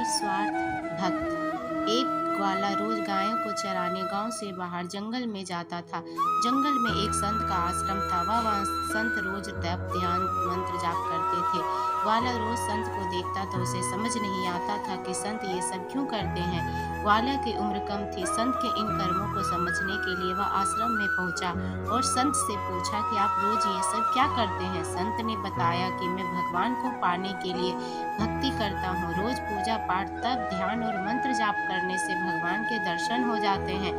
निस्वार्थ भक्त। एक ग्वाला रोज गायों को चराने गांव से बाहर जंगल में जाता था। जंगल में एक संत का आश्रम था। वह संत रोज तप ध्यान मंत्र जाप करते थे। ग्वाला रोज संत को देखता तो उसे समझ नहीं आता था कि संत ये सब क्यों करते हैं। ग्वाला की उम्र कम थी। संत के इन कर्मों को समझने के लिए वह आश्रम में पहुंचा और संत से पूछा कि आप रोज ये सब क्या करते हैं। संत ने बताया कि मैं भगवान को पाने के लिए भक्ति करता हूँ। रोज पूजा पाठ तप ध्यान और मंत्र जाप करने से भगवान के दर्शन हो जाते हैं।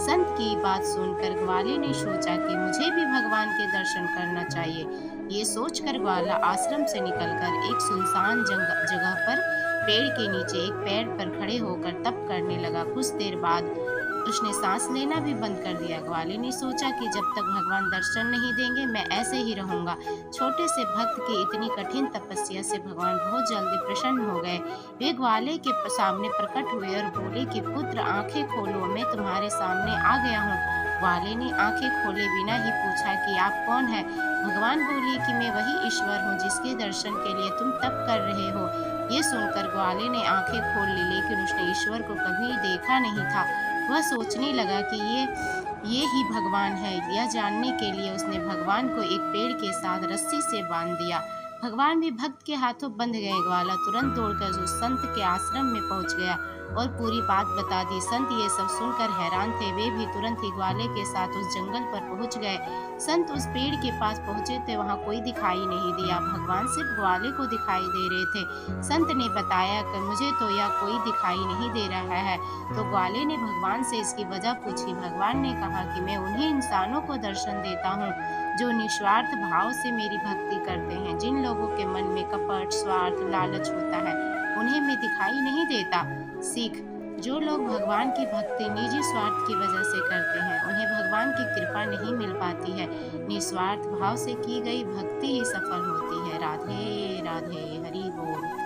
संत की बात सुनकर ग्वाले ने सोचा कि मुझे भी भगवान के दर्शन करना चाहिए। ये सोचकर ग्वाला आश्रम से निकलकर एक सुनसान जगह पर पेड़ के नीचे एक पेड़ पर खड़े होकर तप करने लगा। कुछ देर बाद उसने सांस लेना भी बंद कर दिया। ग्वाले ने सोचा कि जब तक भगवान दर्शन नहीं देंगे मैं ऐसे ही रहूंगा। छोटे से भक्त की इतनी कठिन तपस्या से भगवान बहुत जल्दी प्रसन्न हो गए। वे ग्वाले के सामने प्रकट हुए और बोले कि पुत्र आंखें खोलो, मैं तुम्हारे सामने आ गया हूँ। ग्वाले ने आंखें खोले बिना ही पूछा कि आप कौन हैं। भगवान बोले कि मैं वही ईश्वर हूँ जिसके दर्शन के लिए तुम तप कर रहे हो। ये सुनकर ग्वाले ने आंखें खोल ली, लेकिन उसने ईश्वर को कभी देखा नहीं था। वह सोचने लगा कि ये ही भगवान है। यह जानने के लिए उसने भगवान को एक पेड़ के साथ रस्सी से बांध दिया। भगवान भी भक्त के हाथों बंध गए। ग्वाला तुरंत दौड़कर उस संत के आश्रम में पहुंच गया और पूरी बात बता दी। संत ये सब सुनकर हैरान थे। वे भी तुरंत ही ग्वाले के साथ उस जंगल पर पहुंच गए। संत उस पेड़ के पास पहुंचे थे, वहां कोई दिखाई नहीं दिया। भगवान सिर्फ ग्वाले को दिखाई दे रहे थे। संत ने बताया कि मुझे तो यह कोई दिखाई नहीं दे रहा है। तो ग्वाले ने भगवान से इसकी वजह पूछी। भगवान ने कहा कि मैं उन्हीं इंसानों को दर्शन देता हूँ जो निस्वार्थ भाव से मेरी भक्ति करते हैं। जिन लोगों के मन में कपट स्वार्थ लालच होता है उन्हें मैं दिखाई नहीं देता। सीख, जो लोग भगवान की भक्ति निजी स्वार्थ की वजह से करते हैं उन्हें भगवान की कृपा नहीं मिल पाती है। निस्वार्थ भाव से की गई भक्ति ही सफल होती है। राधे राधे, हरि बोल।